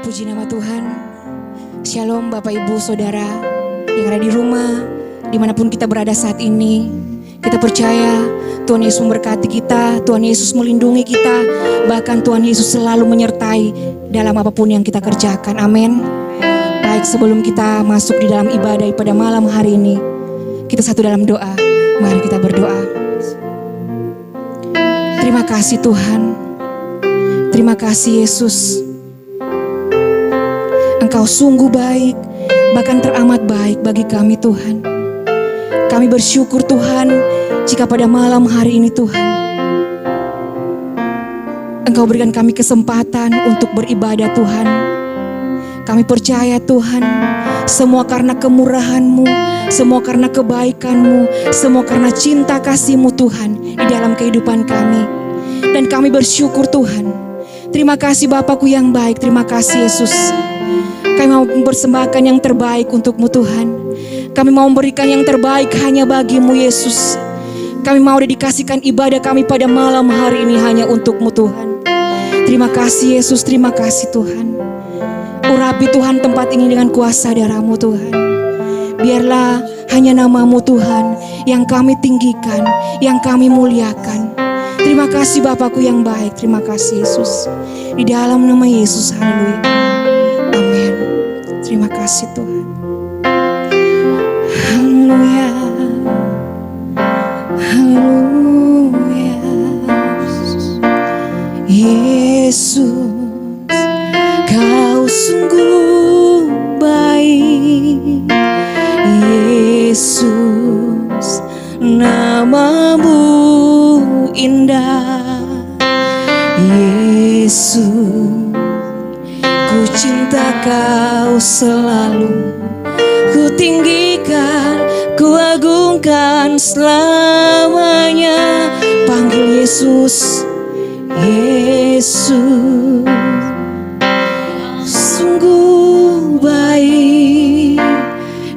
Puji nama Tuhan. Shalom Bapak Ibu Saudara yang ada di rumah, dimanapun kita berada saat ini. Kita percaya Tuhan Yesus memberkati kita, Tuhan Yesus melindungi kita, bahkan Tuhan Yesus selalu menyertai dalam apapun yang kita kerjakan. Amin. Baik, sebelum kita masuk di dalam ibadah pada malam hari ini, kita satu dalam doa. Mari kita berdoa. Terima kasih Tuhan. Terima kasih Yesus. Engkau sungguh baik, bahkan teramat baik bagi kami Tuhan. Kami bersyukur Tuhan, jika pada malam hari ini Tuhan, Engkau berikan kami kesempatan untuk beribadah Tuhan. Kami percaya Tuhan, semua karena kemurahan-Mu, semua karena kebaikan-Mu, semua karena cinta kasih-Mu Tuhan di dalam kehidupan kami. Dan kami bersyukur Tuhan. Terima kasih Bapakku yang baik, terima kasih Yesus. Kami mau mempersembahkan yang terbaik untuk-Mu Tuhan. Kami mau memberikan yang terbaik hanya bagi-Mu Yesus. Kami mau dedikasikan ibadah kami pada malam hari ini hanya untuk-Mu Tuhan. Terima kasih Yesus, terima kasih Tuhan. Urapi Tuhan tempat ini dengan kuasa darah-Mu Tuhan. Biarlah hanya nama-Mu Tuhan yang kami tinggikan, yang kami muliakan. Terima kasih Bapakku yang baik, terima kasih Yesus. Di dalam nama Yesus, haleluya. Amin. Terima kasih Tuhan. Haleluya. Haleluya. Yesus, Kau sungguh baik. Yesus, nama-Mu indah. Yesus, ku cinta Kau selalu, ku tinggikan, ku agungkan selamanya. Panggil Yesus, Yesus, sungguh baik.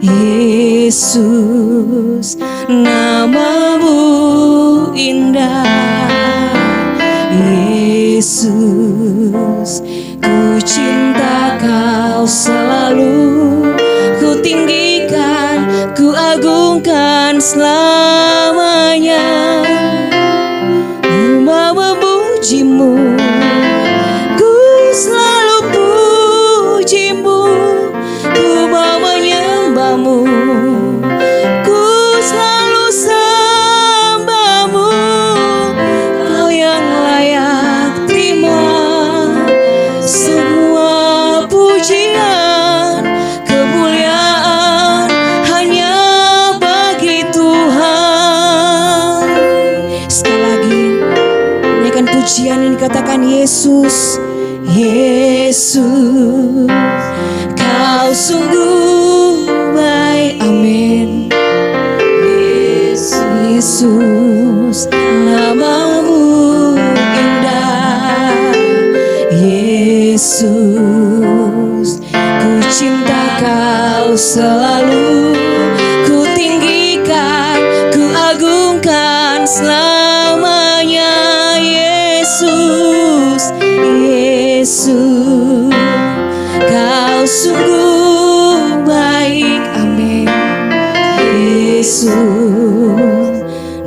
Yesus, nama-Mu indah. Yesus, ku cinta Kau selalu, ku tinggikan, ku agungkan selamanya. Ku mau memuji-Mu, ku selalu puji-Mu, ku mau menyembah-Mu, ku selalu sembah-Mu. Kau yang layak terima semua pujian, kemuliaan hanya bagi Tuhan. Sekali lagi, naikkan pujian yang dikatakan Yesus, Yesus, Kau sungguh baik. Amin. Yesus, nama-Mu indah. Yesus, ku cinta Kau selalu, ku tinggikan, ku agungkan selamanya. Yesus, Yesus, Kau sungguh baik. Amin. Yesus,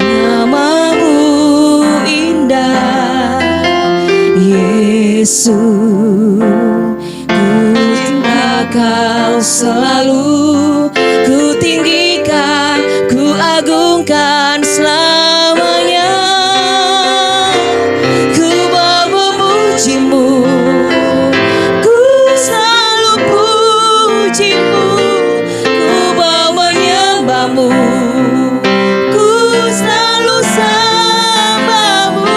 nama-Mu indah. Yesus, ku cinta Kau selalu, ku tinggikan, ku agungkan selamanya. Ku mau memuji-Mu, ku selalu puji-Mu, ku mau menyembah-Mu, ku selalu sembah-Mu.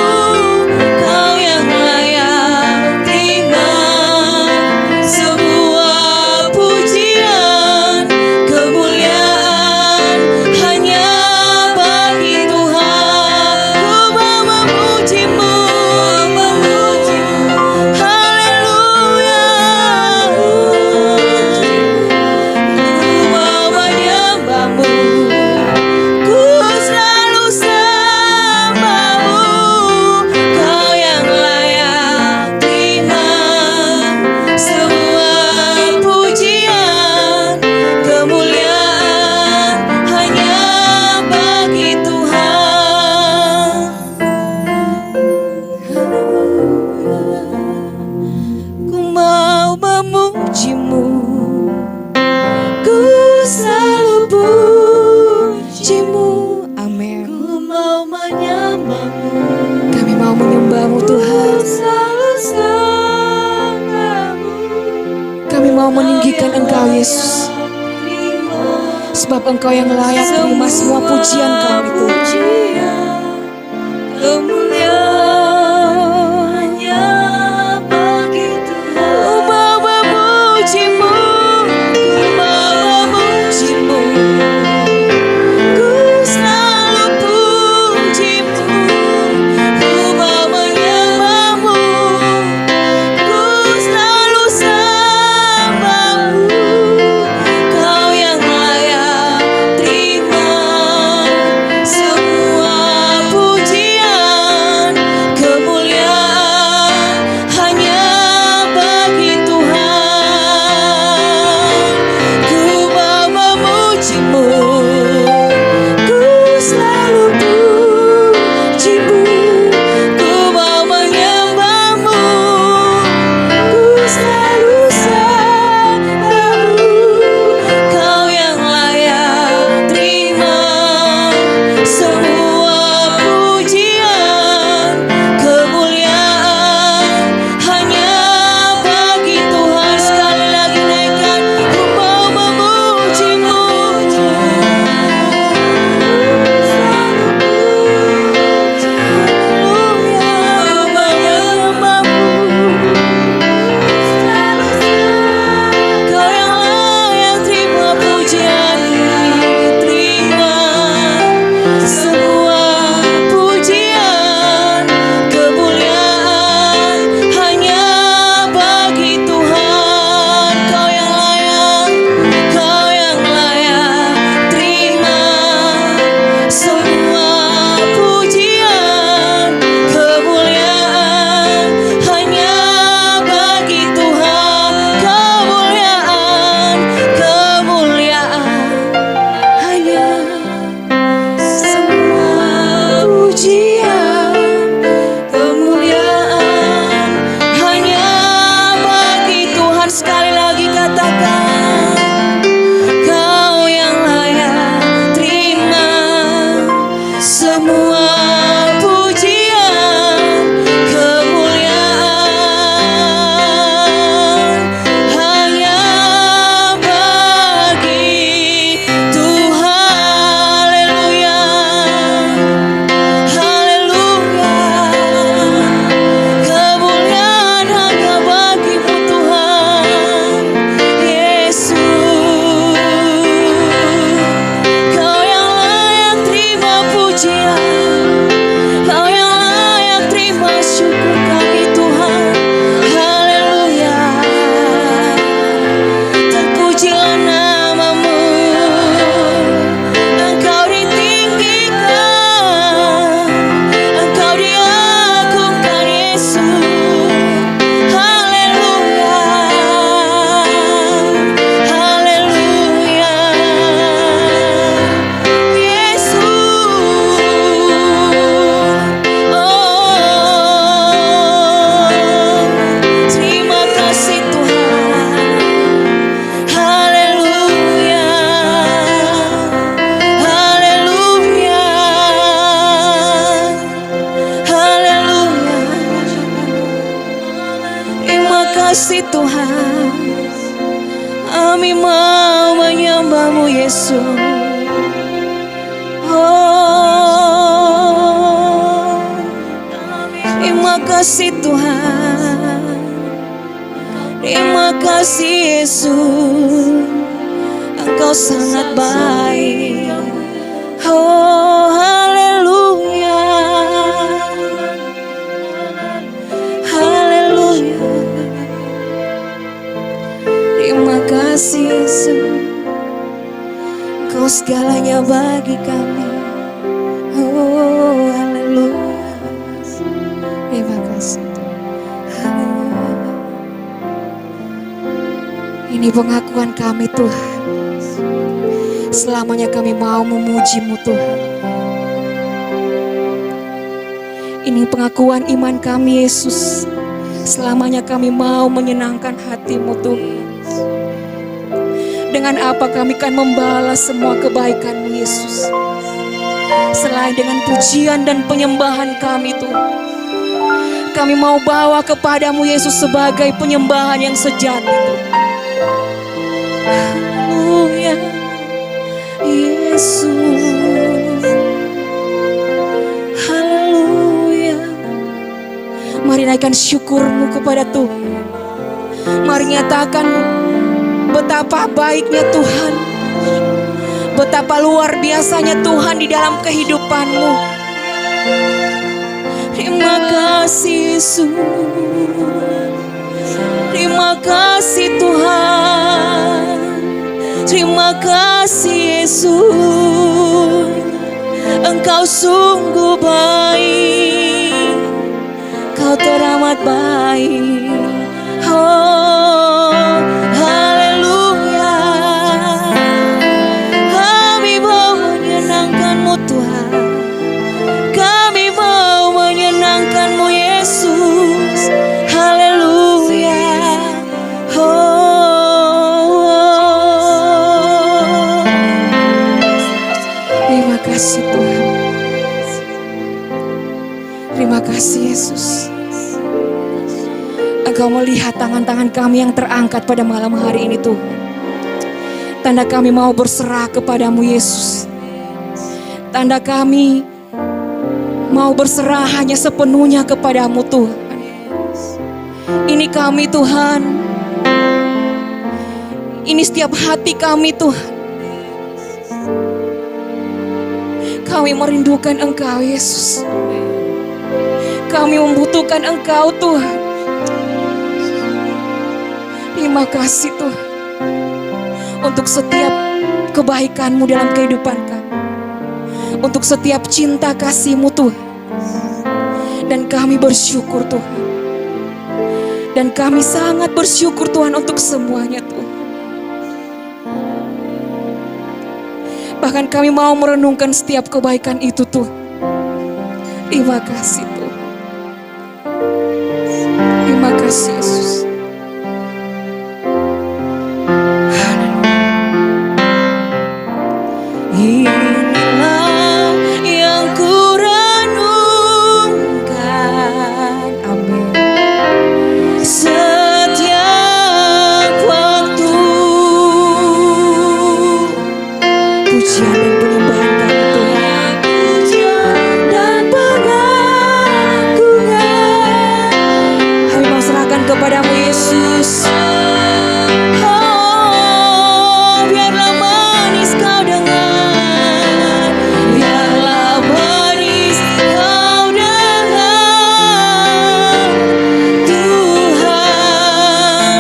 Kau yang layak terima semua pujian, kemuliaan hanya bagi Tuhan. Ku mau memuji-Mu, haleluya. Ku mau menyembah-Mu, ku selalu sembah-Mu. Kau yang layak terima semua selain Engkau Yesus. Sebab Engkau yang layak terima semua pujian kami Tuhan. Kemuliaan hanya bagi Tuhan. Ku mau memuji-Mu, ku mau memuji-Mu, ku selalu puji-Mu, ku mau menyembah-Mu, ku selalu sembah-Mu. Kau yang layak terima semua pujian, kemuliaan hanya bagi Tuhan. Ku mau memuji-Mu, ku selalu puji-Mu, ku mau menyembah-Mu, ku selalu sembah-Mu. Kau yang layak terima semua pujian, kemuliaan hanya bagi Tuhan. Sekali lagi naikkan, ku mau memuji-Mu, Kau yang layak terima pujian, terima semua pujian, kemuliaan hanya bagi Tuhan. Kau yang layak, Kau yang layak terima semua pujian, kemuliaan hanya bagi Tuhan. Kemuliaan, kemuliaan hanya semua pujian, kemuliaan hanya bagi Tuhan. Sekali lagi katakan, Kau yang layak terima semua pujian, kemuliaan hanya bagi Tuhan. Haleluya, haleluya. Kemuliaan hanya bagi-Mu Tuhan Yesus. Kau yang layak terima pujian, Kau yang layak terima syukur kami Tuhan. Haleluya. Terpujilah nama-Mu, Engkau ditinggikan, Engkau diagungkan Yesus. Haleluya, haleluya. Yesus, terima kasih Tuhan. Haleluya, haleluya, haleluya. Terima kasih Tuhan. Kami mau menyembah-Mu Yesus. Oh, terima kasih Tuhan. Terima kasih Yesus. Engkau sangat baik. Oh, haleluya, haleluya. Terima kasih Yesus. Engkau segalanya bagi kami. Oh, haleluya. Terima kasih. Haleluya. Ini pengakuan kami Tuhan. Selamanya kami mau memuji-Mu Tuhan. Ini pengakuan iman kami Yesus. Selamanya kami mau menyenangkan hati-Mu Tuhan. Dengan apa kami akan membalas semua kebaikan-Mu Yesus, selain dengan pujian dan penyembahan kami Tuhan. Kami mau bawa kepadamu Yesus sebagai penyembahan yang sejati Tuhan. Haleluya, Yesus. Haleluya. Mari naikkan syukurmu kepada Tuhan. Mari nyatakan betapa baiknya Tuhan, betapa luar biasanya Tuhan di dalam kehidupanmu. Terima kasih Yesus. Terima kasih Tuhan. Terima kasih Yesus. Engkau sungguh baik. Kau teramat baik. Oh, haleluya. Kami mau menyenangkan-Mu Tuhan. Kami mau menyenangkan-Mu Yesus. Haleluya. Terima kasih Tuhan. Terima kasih Yesus. Engkau melihat tangan-tangan kami yang terangkat pada malam hari ini Tuhan. Tanda kami mau berserah kepadamu Yesus. Tanda kami mau berserah hanya sepenuhnya kepadamu Tuhan. Ini kami Tuhan. Ini setiap hati kami Tuhan. Kami merindukan Engkau Yesus. Kami membutuhkan Engkau Tuhan. Terima kasih Tuhan untuk setiap kebaikan-Mu dalam kehidupan kami. Untuk setiap cinta kasih-Mu Tuhan. Dan kami bersyukur Tuhan. Dan kami sangat bersyukur Tuhan untuk semuanya Tuhan. Bahkan kami mau merenungkan setiap kebaikan itu Tuhan. Terima kasih Tuhan. Terima kasih Yesus. Inilah yang kurenungkan. Amin. Setiap waktu pujian dan penyembahan kami Tuhan. Pujian dan pengagungan kami mau serahkan kepadamu Yesus. Oh, biarlah manis kau dengar. Biarlah manis kau dengar. Tuhan,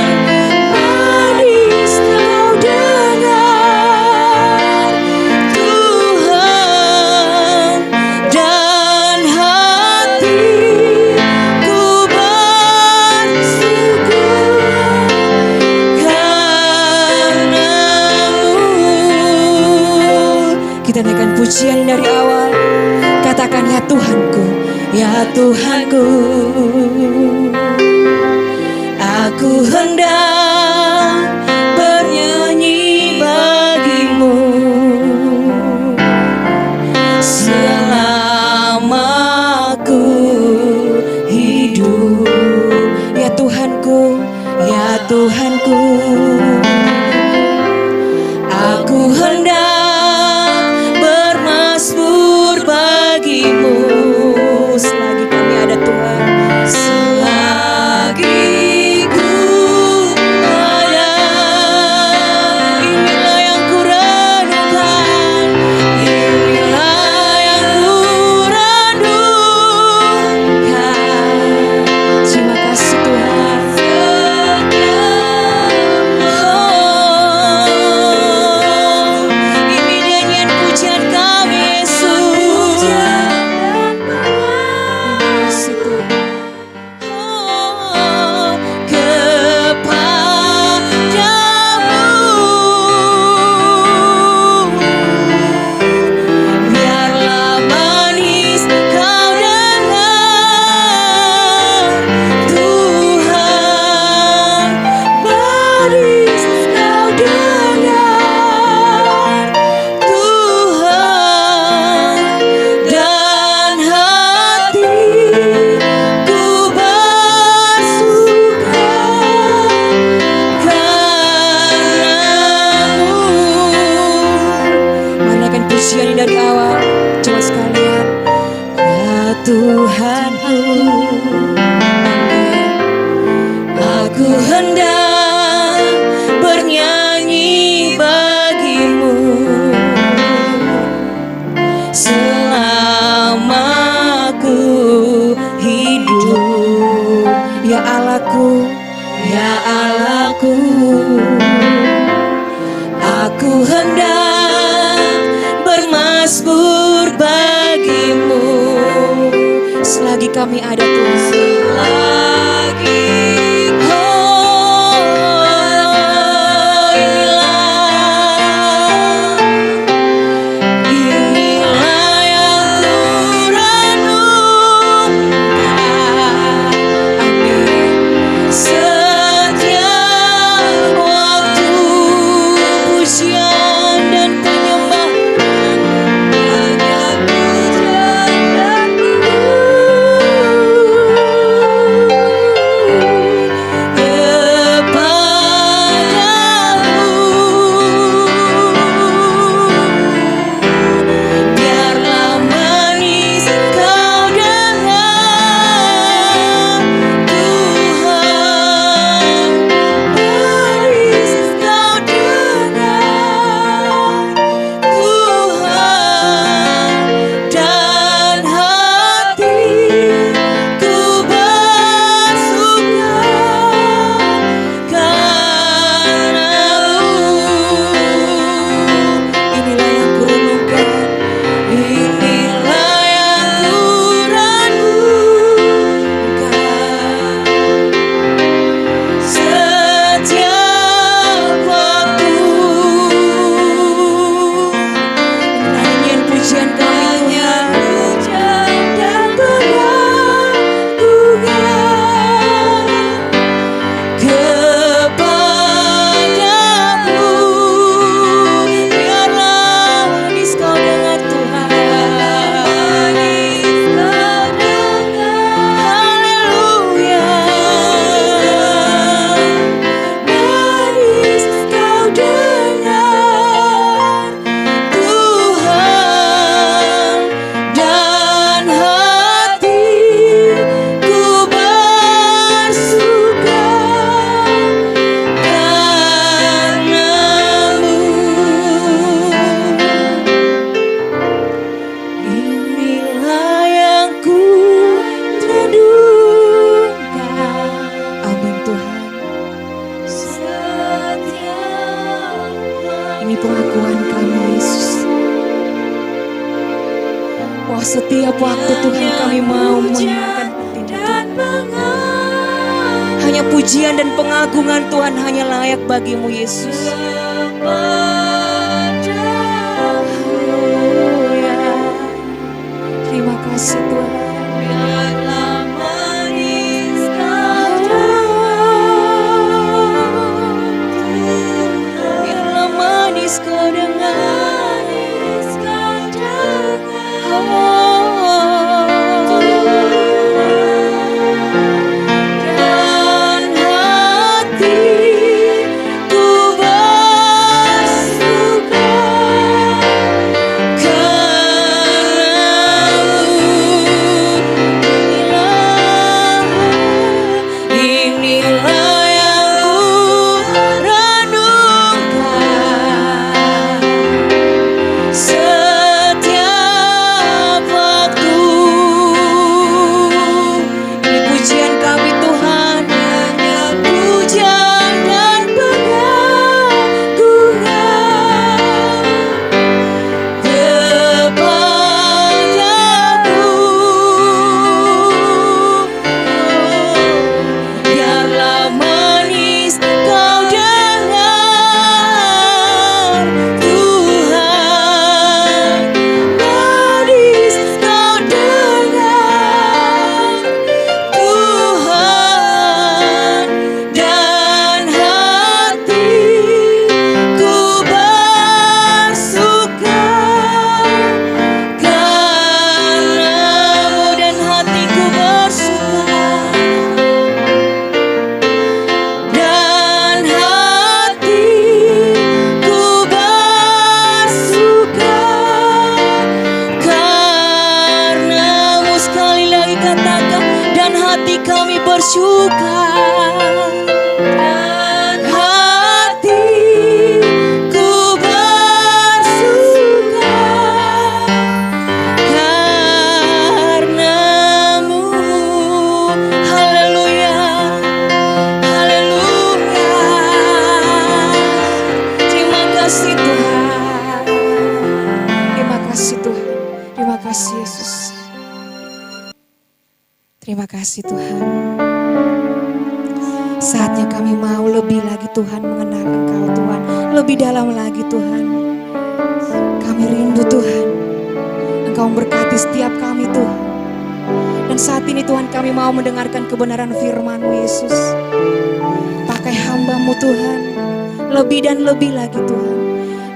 manis kau dengar. Tuhan, dan hatiku bersyukur karena-Mu. Kita naikkan pujian dari awal. Katakan ya Tuhanku, ya Tuhanku. Aku hendak bernyanyi bagi-Mu selama aku hidup. Ya Tuhanku, ya Tuhanku. Aku hendak bermazmur bagi-Mu selagi kami ada Tuhan. Selagi ku ada, inilah yang kurenungkan. Inilah yang kurenungkan. Terima kasih Tuhan. Oh, Ya Allahku, Ya Allahku, aku hendak bermasmur bagimu. selagi kami ada Tuhan. Selagi inilah yang kurenungkan. Amin. Setiap waktu pujian dan penyembahan, hanya pujian dan kepadamu. Biarlah manis kau dengar, Tuhan, manis kau dengar, Tuhan, dan hatiku bersuka karamu. Inilah yang kurenungkan. Inilah yang kurenungkan. Setiap waktu Nyanyian pujian kami hanya Tuhan. pujian dan pengagungan kepadamu. Biarlah manis kau dengar, Tuhan. Manis kau dengar. Haleluya. Manis kau dengar, Tuhan, dan hatiku bersuka karenamu. Inilah yang ku rindukan. Amin Tuhan. Setiap Ini pengakuan kami Yesus. Wah, setiap waktu Tuhan kami mau menyenangkan hati-Mu, Tuhan. Hanya pujian dan pengagungan Tuhan hanya layak bagimu Yesus. Haleluya. Terima kasih Tuhan. Biarlah manis kau dengar, biarlah manis kau dengar, dan hatiku bersuka karamu. Inilah yang kurenungkan. Setiap waktu Ini pujian kami Tuhan. hanya pujian dan pengagungan kepadamu. Biarlah manis kau dengar, Tuhan, manis kau dengar, Tuhan, dan hatiku bersuka karenamu, dan hatiku bersuka, dan hatiku bersuka karenamu. Sekali lagi katakan, dan hati kami bersuka, dan hatiku bersuka karenamu. Haleluya. Terima kasih Tuhan. Saatnya kami mau lebih lagi Tuhan mengenal Engkau Tuhan. Lebih dalam lagi Tuhan. Kami rindu Tuhan. Engkau memberkati setiap kami Tuhan. Dan saat ini Tuhan kami mau mendengarkan kebenaran firman-Mu Yesus. Pakai hamba-Mu Tuhan. Lebih dan lebih lagi Tuhan.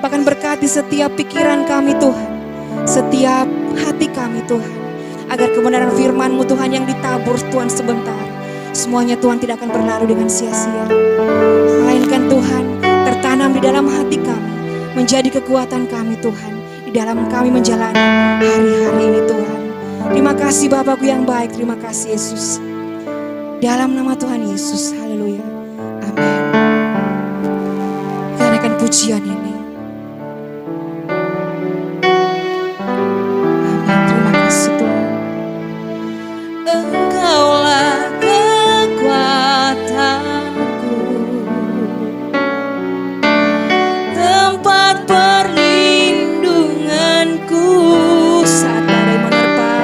Bahkan berkati setiap pikiran kami Tuhan. Setiap hati kami Tuhan. Agar kebenaran firman-Mu Tuhan yang ditabur Tuhan sebentar. Semuanya Tuhan tidak akan berlalu dengan sia-sia. Melainkan Tuhan tertanam di dalam hati kami. Menjadi kekuatan kami Tuhan. Di dalam kami menjalani hari-hari ini Tuhan. Terima kasih Bapakku yang baik. Terima kasih Yesus. Dalam nama Tuhan Yesus. Haleluya. Amin. Kita naikkan pujian ini. Amin. Terima kasih Tuhan. Engkaulah kekuatanku, tempat perlindunganku Saat badai menerpa,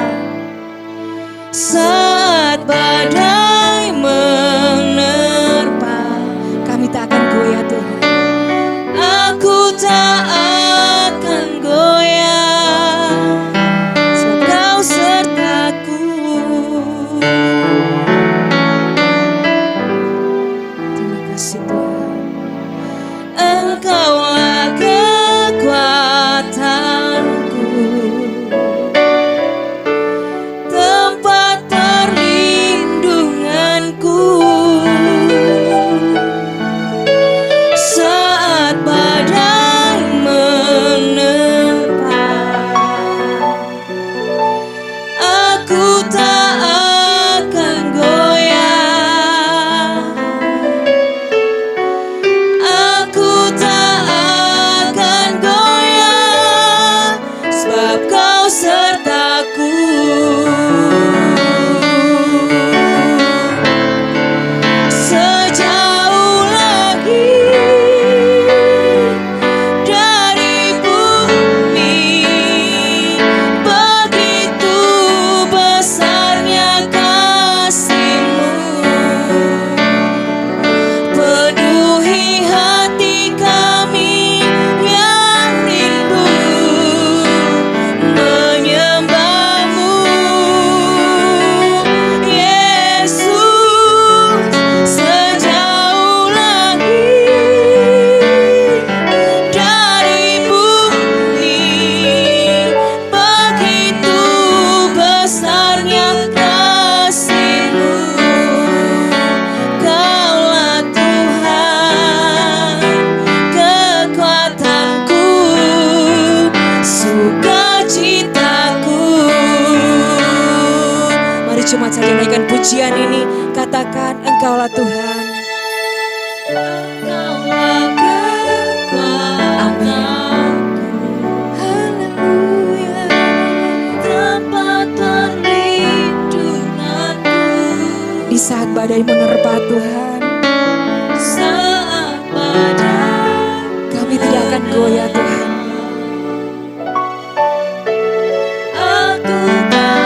saat badai menerpa. kami tak akan goyah Tuhan. Aku tak akan goyah, sebab Kau sertaku. Terima kasih Tuhan. Engkaulah kekuatanku, tempat perlindunganku, saat badai menerpa. Aku tak akan goyah, aku tak akan goyah, sebab Kau sertaku. Sejauh lagi dari bumi, begitu besarnya kasih-Mu. Penuhi hati kami yang rindu menyembah-Mu, Yesus. Sejauh lagi dari bumi, begitu besarnya kasih-Mu. Kaulah Tuhan, kekuatanku, sukacitaku. Mari cuma saja naikkan pujian ini. Katakan Engkaulah Tuhan. Engkaulah kekuatanku, haleluya, tempat perlindunganku. Di saat badai menerpa Tuhan, Saat badai kami tidak akan goyah Tuhan. aku tak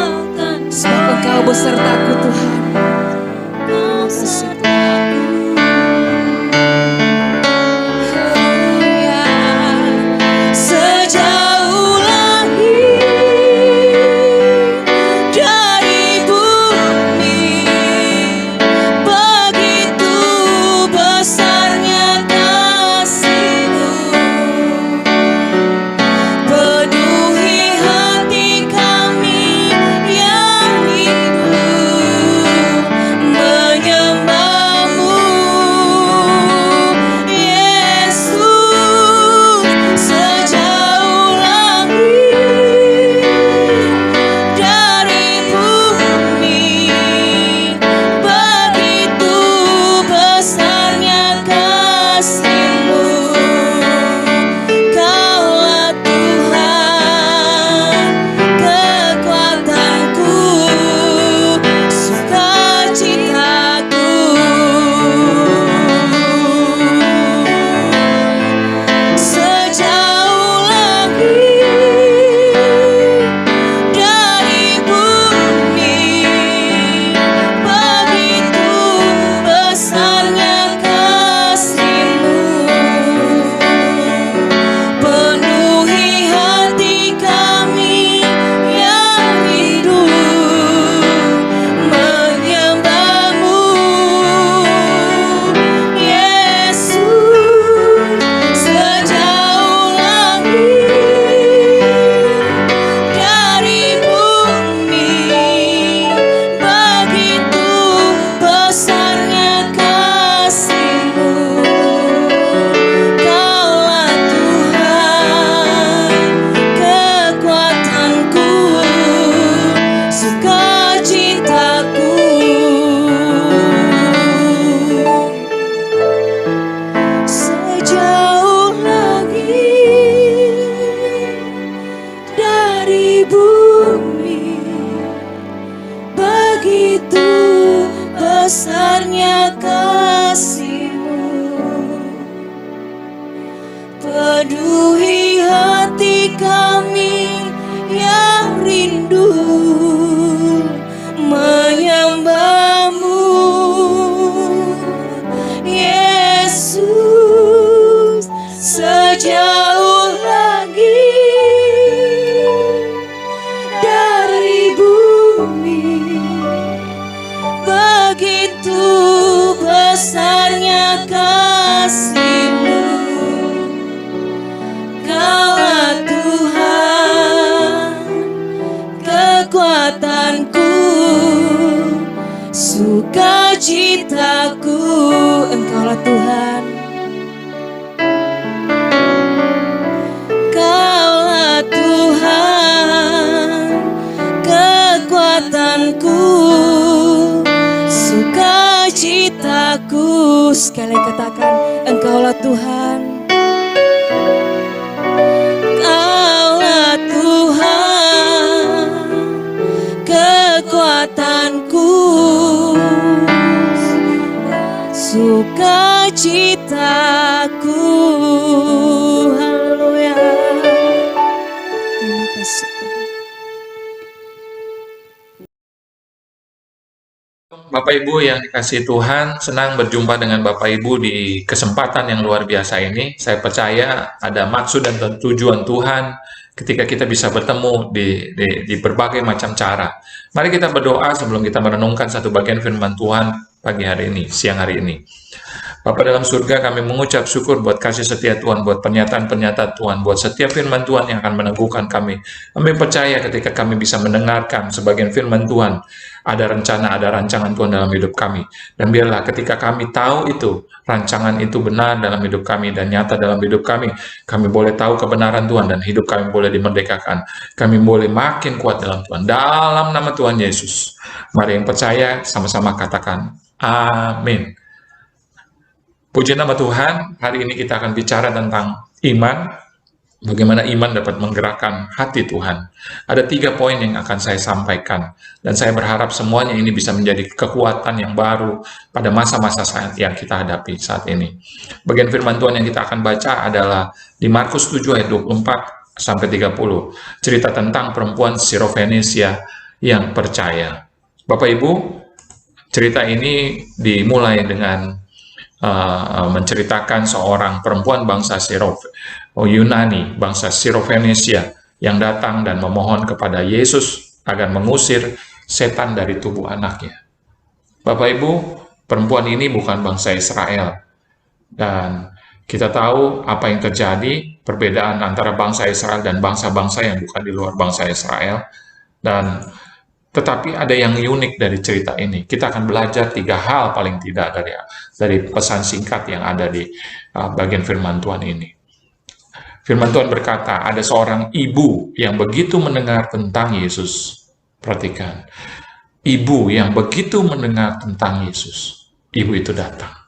akan Sebab Engkau besertaku Tuhan. Kau sertaku. Haleluya. Sejauh lagi dari bumi, begitu besarnya kasih-Mu. Penuhi hati kami yang rindu begitu besarnya kasih-Mu, penuhi hati kami yang rindu menyembah-Mu. Yesus, sejauh lagi dari bumi, begitu besarnya kasih-Mu. Kaulah Tuhan, kekuatanku, sukacitaku. Engkaulah Tuhan, Kaulah Tuhan, kekuatanku, sukacitaku. Sekali katakan, Engkaulah Tuhan, Kaulah Tuhan, kekuatanku, sukacitaku. Haleluya. Terima kasih Tuhan. Bapak Ibu yang dikasihi Tuhan, senang berjumpa dengan Bapak Ibu di kesempatan yang luar biasa ini. Saya percaya ada maksud dan tujuan Tuhan ketika kita bisa bertemu di berbagai macam cara. Mari kita berdoa sebelum kita merenungkan satu bagian firman Tuhan pagi hari ini, siang hari ini. Bapa dalam surga, kami mengucap syukur buat kasih setia Tuhan, buat pernyataan-pernyataan Tuhan, buat setiap firman Tuhan yang akan meneguhkan kami. Kami percaya ketika kami bisa mendengarkan sebagian firman Tuhan, ada rencana, ada rancangan Tuhan dalam hidup kami. Dan biarlah ketika kami tahu itu, rancangan itu benar dalam hidup kami dan nyata dalam hidup kami boleh tahu kebenaran Tuhan dan hidup kami boleh dimerdekakan. Kami boleh makin kuat dalam Tuhan. Dalam nama Tuhan Yesus. Mari yang percaya sama-sama katakan, amin. Puji nama Tuhan, hari ini kita akan bicara tentang iman, bagaimana iman dapat menggerakkan hati Tuhan. Ada 3 poin yang akan saya sampaikan, dan saya berharap semuanya ini bisa menjadi kekuatan yang baru pada masa-masa yang kita hadapi saat ini. Bagian firman Tuhan yang kita akan baca adalah di Markus 7 ayat 24-30, cerita tentang perempuan Sirofenisia yang percaya. Bapak Ibu, cerita ini dimulai dengan menceritakan seorang perempuan bangsa Yunani, bangsa Sirofenisia yang datang dan memohon kepada Yesus agar mengusir setan dari tubuh anaknya. Bapak Ibu, perempuan ini bukan bangsa Israel. Dan kita tahu apa yang terjadi, perbedaan antara bangsa Israel dan bangsa-bangsa yang bukan di luar bangsa Israel. Tetapi ada yang unik dari cerita ini. Kita akan belajar 3 hal paling tidak dari pesan singkat yang ada di bagian firman Tuhan ini. Firman Tuhan berkata, ada seorang ibu yang begitu mendengar tentang Yesus. Perhatikan, ibu yang begitu mendengar tentang Yesus. Ibu itu datang.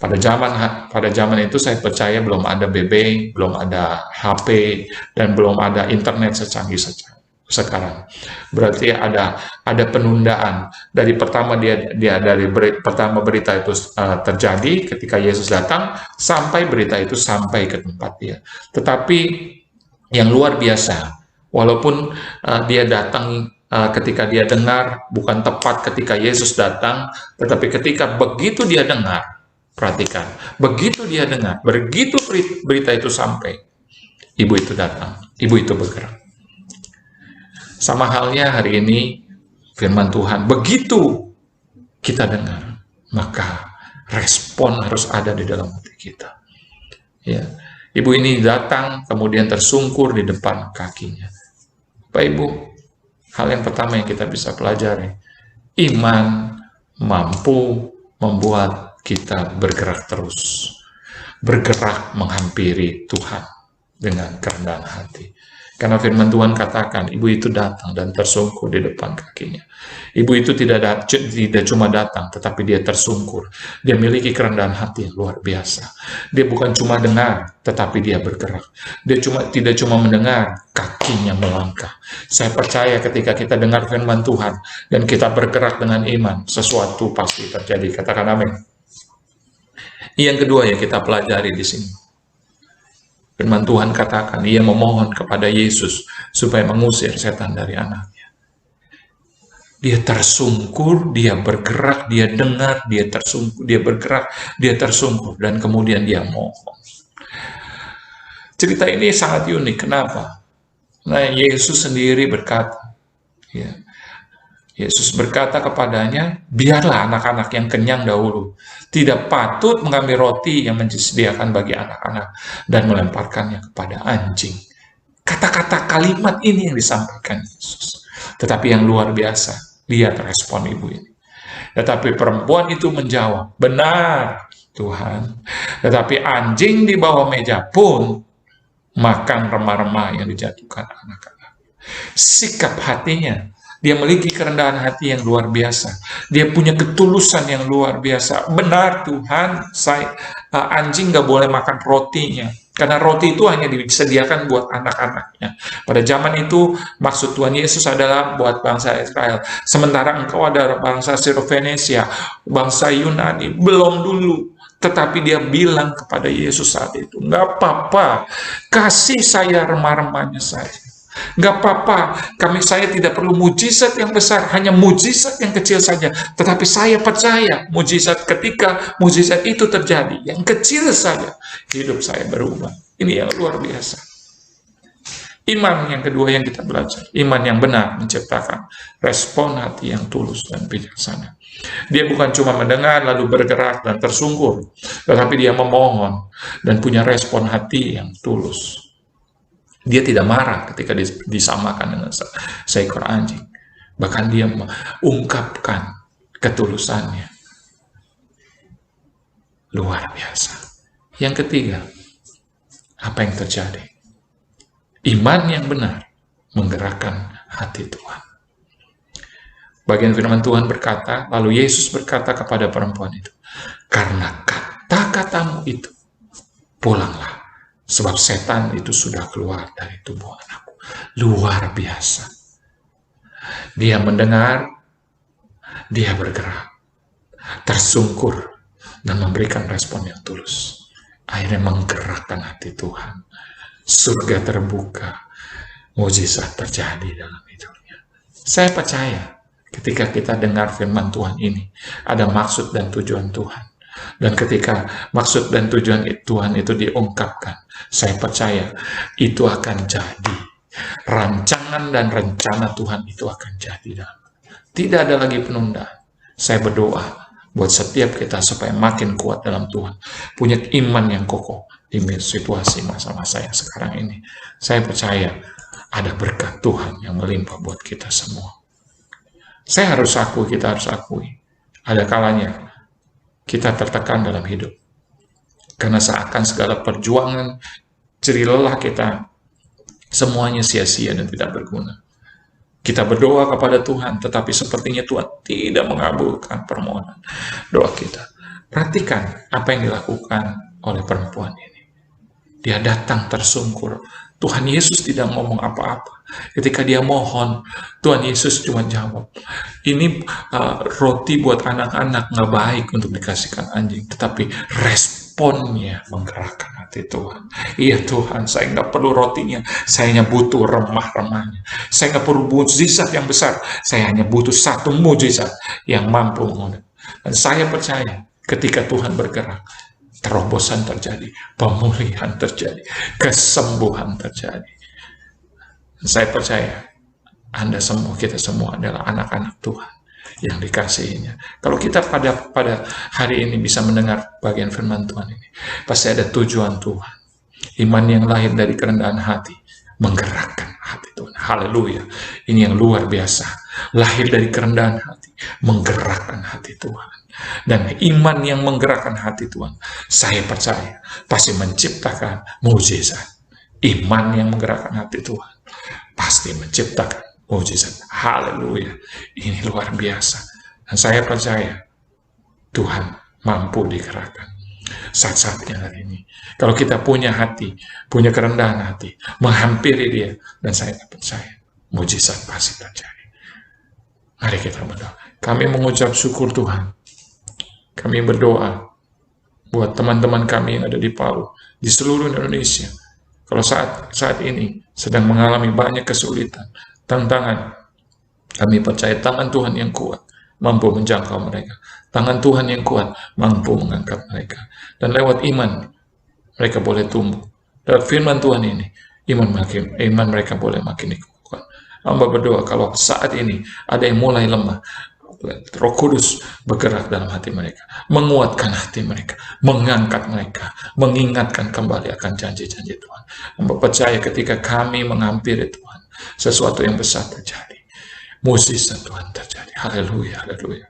Pada zaman itu saya percaya belum ada BB, belum ada HP, dan belum ada internet secanggih sekarang. Berarti ada penundaan dari pertama pertama berita itu terjadi ketika Yesus datang sampai berita itu sampai ke tempat dia. Tetapi yang luar biasa, walaupun dia datang ketika dia dengar bukan tepat ketika Yesus datang, tetapi ketika begitu dia dengar, perhatikan, begitu dia dengar, begitu berita itu sampai, ibu itu datang, ibu itu bergerak. Sama halnya hari ini firman Tuhan, begitu kita dengar, maka respon harus ada di dalam hati kita. Ya, ibu ini datang kemudian tersungkur di depan kakinya. Bapak Ibu, hal yang pertama yang kita bisa pelajari, iman mampu membuat kita bergerak terus, bergerak menghampiri Tuhan dengan kerendahan hati. Karena firman Tuhan katakan, ibu itu datang dan tersungkur di depan kakinya. Ibu itu tidak cuma datang, tetapi dia tersungkur. Dia memiliki kerendahan hati yang luar biasa. Dia bukan cuma dengar, tetapi dia bergerak. Dia tidak cuma mendengar, kakinya melangkah. Saya percaya ketika kita dengar firman Tuhan, dan kita bergerak dengan iman, sesuatu pasti terjadi. Katakan amin. Yang kedua yang kita pelajari di sini. Firman Tuhan katakan, ia memohon kepada Yesus supaya mengusir setan dari anaknya. Dia tersungkur, dia bergerak, dia dengar, dia tersungkur, dia bergerak, dia tersungkur, dan kemudian dia mohon. Cerita ini sangat unik. Kenapa? Nah, Yesus sendiri berkata, ya, Yesus berkata kepadanya, biarlah anak-anak yang kenyang dahulu. Tidak patut mengambil roti yang disediakan bagi anak-anak dan melemparkannya kepada anjing. Kata-kata kalimat ini yang disampaikan Yesus. Tetapi yang luar biasa, lihat respon ibu ini. Tetapi perempuan itu menjawab, benar Tuhan. Tetapi anjing di bawah meja pun makan remah-remah yang dijatuhkan anak-anak. Sikap hatinya, dia memiliki kerendahan hati yang luar biasa. Dia punya ketulusan yang luar biasa. Benar Tuhan, anjing nggak boleh makan rotinya. Karena roti itu hanya disediakan buat anak-anaknya. Pada zaman itu, maksud Tuhan Yesus adalah buat bangsa Israel. Sementara engkau ada bangsa Sirofenesia, bangsa Yunani, belum dulu. Tetapi dia bilang kepada Yesus saat itu, nggak apa-apa, kasih saya remah-remahnya saja. Nggak apa-apa, saya tidak perlu mujizat yang besar, hanya mujizat yang kecil saja. Tetapi saya percaya mujizat, ketika mujizat itu terjadi, yang kecil saja, hidup saya berubah. Ini yang luar biasa. Iman yang kedua yang kita belajar, iman yang benar menciptakan respon hati yang tulus dan bijaksana. Dia bukan cuma mendengar lalu bergerak dan tersungkur, tetapi dia memohon dan punya respon hati yang tulus. Dia tidak marah ketika disamakan dengan seekor anjing. Bahkan dia mengungkapkan ketulusannya. Luar biasa. Yang ketiga, apa yang terjadi? Iman yang benar menggerakkan hati Tuhan. Bagian firman Tuhan berkata, lalu Yesus berkata kepada perempuan itu, karena kata-katamu itu, pulanglah. Sebab setan itu sudah keluar dari tubuh anakku. Luar biasa. Dia mendengar, dia bergerak, tersungkur, dan memberikan respon yang tulus. Akhirnya menggerakkan hati Tuhan. Surga terbuka, mujizat terjadi dalam hidupnya. Saya percaya ketika kita dengar firman Tuhan ini, ada maksud dan tujuan Tuhan. Dan ketika maksud dan tujuan Tuhan itu diungkapkan, saya percaya itu akan jadi. Rancangan dan rencana Tuhan itu akan jadi. Tidak ada lagi penundaan. Saya berdoa buat setiap kita supaya makin kuat dalam Tuhan. Punya iman yang kokoh di situasi masa-masa yang sekarang ini. Saya percaya ada berkat Tuhan yang melimpah buat kita semua. Saya harus akui, kita harus akui. Ada kalanya kita tertekan dalam hidup. Karena seakan segala perjuangan, jerih lelah kita, semuanya sia-sia dan tidak berguna. Kita berdoa kepada Tuhan, tetapi sepertinya Tuhan tidak mengabulkan permohonan doa kita. Perhatikan apa yang dilakukan oleh perempuan ini. Dia datang tersungkur. Tuhan Yesus tidak ngomong apa-apa. Ketika dia mohon, Tuhan Yesus cuma jawab, ini roti buat anak-anak nggak baik untuk dikasihkan anjing. Tetapi responnya menggerakkan hati Tuhan. Iya Tuhan, saya nggak perlu rotinya. Saya hanya butuh remah-remahnya. Saya nggak perlu mujizat yang besar. Saya hanya butuh satu mujizat yang mampu mengubah. Dan saya percaya ketika Tuhan bergerak, terobosan terjadi, pemulihan terjadi, kesembuhan terjadi. Saya percaya Anda semua, kita semua adalah anak-anak Tuhan yang dikasihinya. Kalau kita pada hari ini bisa mendengar bagian firman Tuhan ini, pasti ada tujuan Tuhan. Iman yang lahir dari kerendahan hati menggerakkan hati Tuhan. Haleluya. Ini yang luar biasa. Lahir dari kerendahan hati, menggerakkan hati Tuhan. Dan iman yang menggerakkan hati Tuhan, saya percaya pasti menciptakan mujizat. Iman yang menggerakkan hati Tuhan pasti menciptakan mujizat. Haleluya. Ini luar biasa. Dan saya percaya Tuhan mampu digerakkan saat-saatnya hari ini. Kalau kita punya hati, punya kerendahan hati, menghampiri Dia, dan saya percaya mujizat pasti terjadi. Mari kita berdoa. Kami mengucap syukur Tuhan. Kami berdoa buat teman-teman kami yang ada di Palu, di seluruh Indonesia. Kalau saat ini sedang mengalami banyak kesulitan, tantangan, kami percaya tangan Tuhan yang kuat mampu menjangkau mereka. Tangan Tuhan yang kuat mampu mengangkat mereka. Dan lewat iman, mereka boleh tumbuh. Lewat firman Tuhan ini, iman mereka boleh makin dikukuhkan. Hamba berdoa kalau saat ini ada yang mulai lemah, Roh Kudus bergerak dalam hati mereka, menguatkan hati mereka, mengangkat mereka, mengingatkan kembali akan janji-janji Tuhan. Hamba percaya ketika kami menghampiri Tuhan, sesuatu yang besar terjadi. Mujizat Tuhan terjadi. Haleluya, haleluya.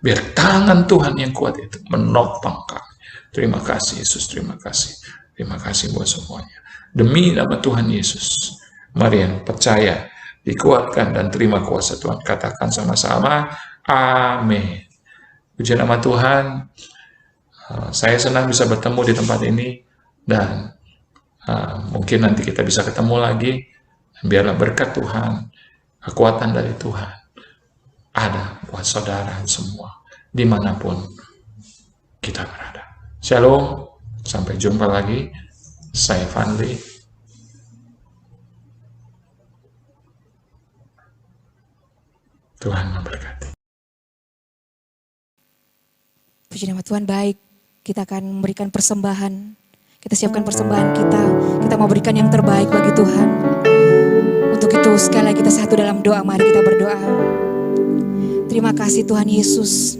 Biar tangan Tuhan yang kuat itu menopang kami. Terima kasih Yesus, terima kasih. Terima kasih buat semuanya. Demi nama Tuhan Yesus, mari yang percaya, dikuatkan dan terima kuasa Tuhan. Katakan sama-sama, amin. Puji nama Tuhan. Saya senang bisa bertemu di tempat ini, dan mungkin nanti kita bisa ketemu lagi. Biarlah berkat Tuhan, kekuatan dari Tuhan ada buat saudara semua, dimanapun kita berada. Shalom, sampai jumpa lagi. Saya Fadli. Tuhan memberkati. Puji nama Tuhan. Baik, kita akan memberikan persembahan. Kita siapkan persembahan kita. Kita mau berikan yang terbaik bagi Tuhan. Untuk itu sekali lagi kita satu dalam doa. Mari kita berdoa. Terima kasih Tuhan Yesus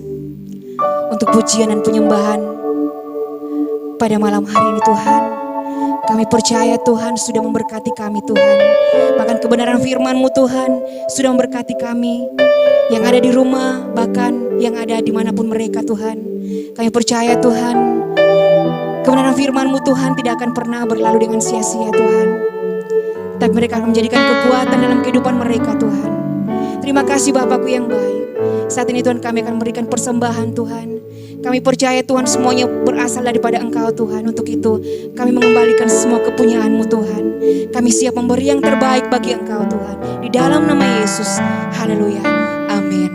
untuk pujian dan penyembahan pada malam hari ini Tuhan. Kami percaya Tuhan sudah memberkati kami Tuhan. Bahkan kebenaran firman-Mu Tuhan sudah memberkati kami. Yang ada di rumah, bahkan yang ada dimanapun mereka Tuhan. Kami percaya Tuhan, kebenaran firman-Mu Tuhan tidak akan pernah berlalu dengan sia-sia Tuhan. Tapi mereka akan menjadikan kekuatan dalam kehidupan mereka Tuhan. Terima kasih Bapakku yang baik. Saat ini Tuhan kami akan memberikan persembahan Tuhan. Kami percaya Tuhan semuanya berasal daripada Engkau Tuhan. Untuk itu kami mengembalikan semua kepunyaan-Mu Tuhan. Kami siap memberi yang terbaik bagi Engkau Tuhan. Di dalam nama Yesus. Haleluya. Amin.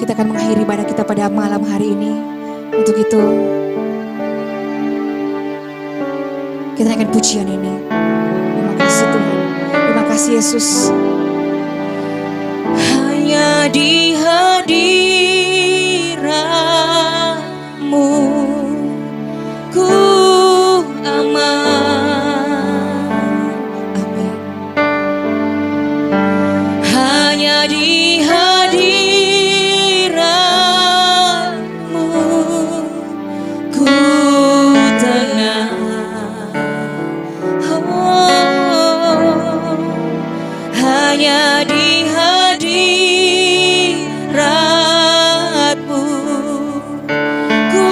Kita akan mengakhiri ibadah kita pada malam hari ini. Untuk itu kita naikkan pujian ini. Terima kasih Tuhan. Terima kasih Yesus. Hanya di hadirat-Mu ku aman. Amin. Hanya di hadirat-Mu ku tenang. Hanya di hadirat-Mu ku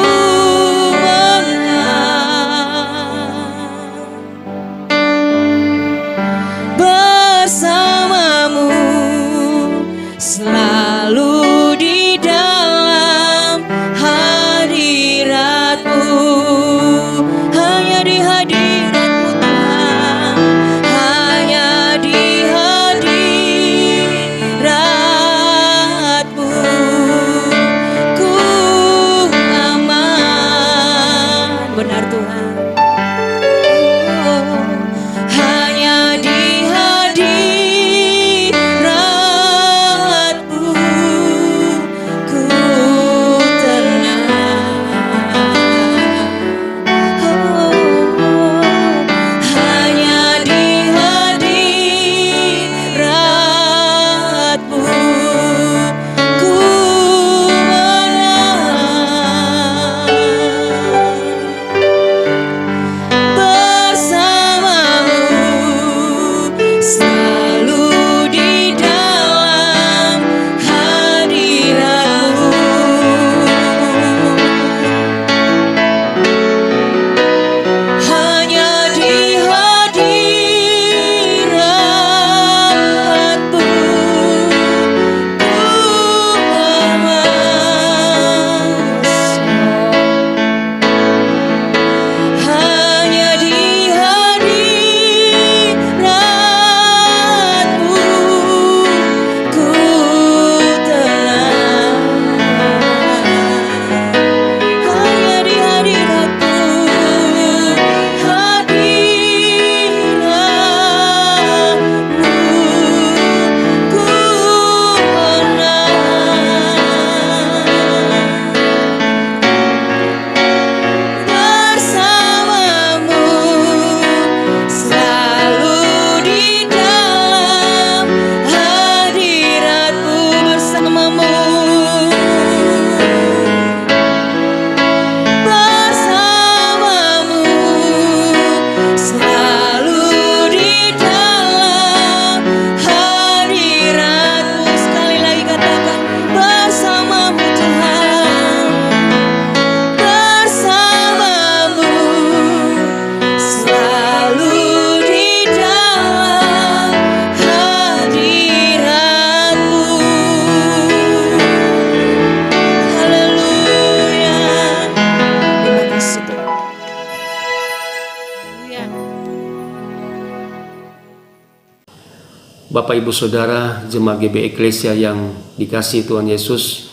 Bapak Ibu Saudara jemaat GB Eklesia yang dikasihi Tuhan Yesus,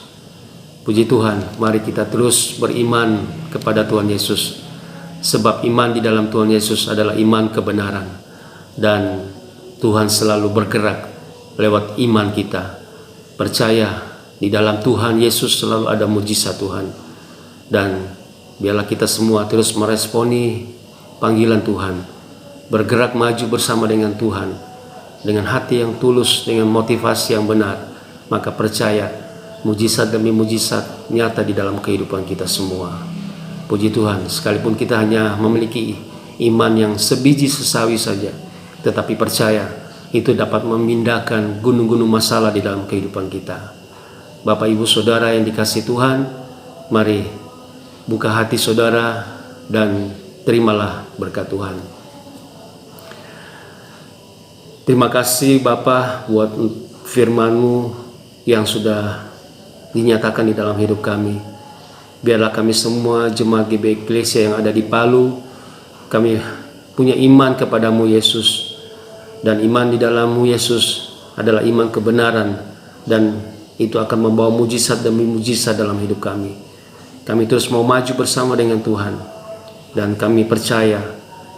puji Tuhan, mari kita terus beriman kepada Tuhan Yesus. Sebab iman di dalam Tuhan Yesus adalah iman kebenaran. Dan Tuhan selalu bergerak lewat iman kita. Percaya di dalam Tuhan Yesus selalu ada mujizat Tuhan. Dan biarlah kita semua terus meresponi panggilan Tuhan. Bergerak maju bersama dengan Tuhan. Dengan hati yang tulus, dengan motivasi yang benar. Maka percaya mujizat demi mujizat nyata di dalam kehidupan kita semua. Puji Tuhan, sekalipun kita hanya memiliki iman yang sebiji sesawi saja, tetapi percaya itu dapat memindahkan gunung-gunung masalah di dalam kehidupan kita. Bapak Ibu Saudara yang dikasihi Tuhan, mari buka hati saudara dan terimalah berkat Tuhan. Terima kasih Bapa buat firman-Mu yang sudah dinyatakan di dalam hidup kami. Biarlah kami semua jemaat GB Eklesia yang ada di Palu, kami punya iman kepadamu Yesus. Dan iman di dalam-Mu Yesus adalah iman kebenaran, dan itu akan membawa mujizat demi mujizat dalam hidup kami. Kami terus mau maju bersama dengan Tuhan, dan kami percaya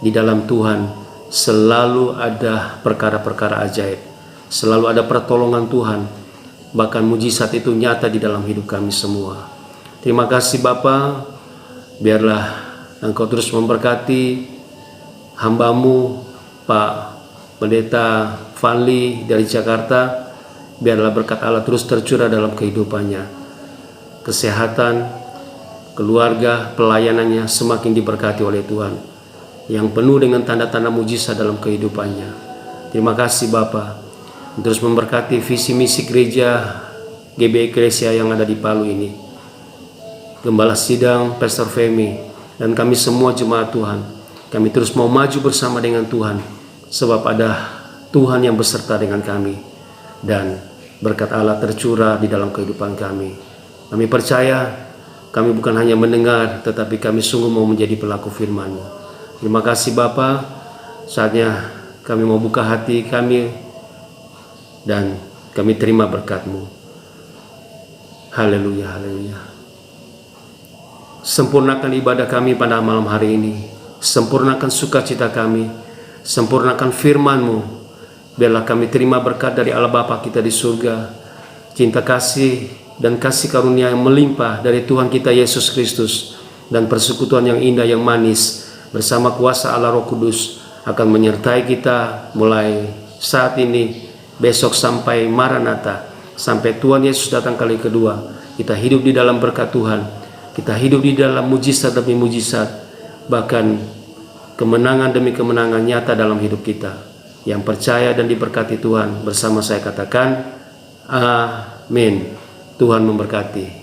di dalam Tuhan selalu ada perkara-perkara ajaib, selalu ada pertolongan Tuhan, bahkan mujizat itu nyata di dalam hidup kami semua. Terima kasih Bapa, biarlah Engkau terus memberkati hamba-Mu Pak Pendeta Vanli dari Jakarta. Biarlah berkat Allah terus tercurah dalam kehidupannya, kesehatan, keluarga, pelayanannya semakin diberkati oleh Tuhan, yang penuh dengan tanda-tanda mujizat dalam kehidupannya. Terima kasih Bapa, terus memberkati visi misi gereja GB Eklesia yang ada di Palu ini, Gembala Sidang, Pastor Femi, dan kami semua jemaat Tuhan. Kami terus mau maju bersama dengan Tuhan, sebab ada Tuhan yang beserta dengan kami, dan berkat Allah tercurah di dalam kehidupan kami. Kami percaya, kami bukan hanya mendengar, tetapi kami sungguh mau menjadi pelaku firman-Mu. Terima kasih Bapa, saatnya kami mau buka hati kami dan kami terima berkat-Mu. Haleluya, haleluya. Sempurnakan ibadah kami pada malam hari ini. Sempurnakan sukacita kami. Sempurnakan firman-Mu. Biarlah kami terima berkat dari Allah Bapa kita di surga. Cinta kasih dan kasih karunia yang melimpah dari Tuhan kita Yesus Kristus, dan persekutuan yang indah yang manis bersama kuasa Allah Roh Kudus akan menyertai kita mulai saat ini, besok sampai Maranatha, sampai Tuhan Yesus datang kali kedua. Kita hidup di dalam berkat Tuhan, kita hidup di dalam mujizat demi mujizat, bahkan kemenangan demi kemenangan nyata dalam hidup kita. Yang percaya dan diberkati Tuhan bersama saya katakan amin. Tuhan memberkati.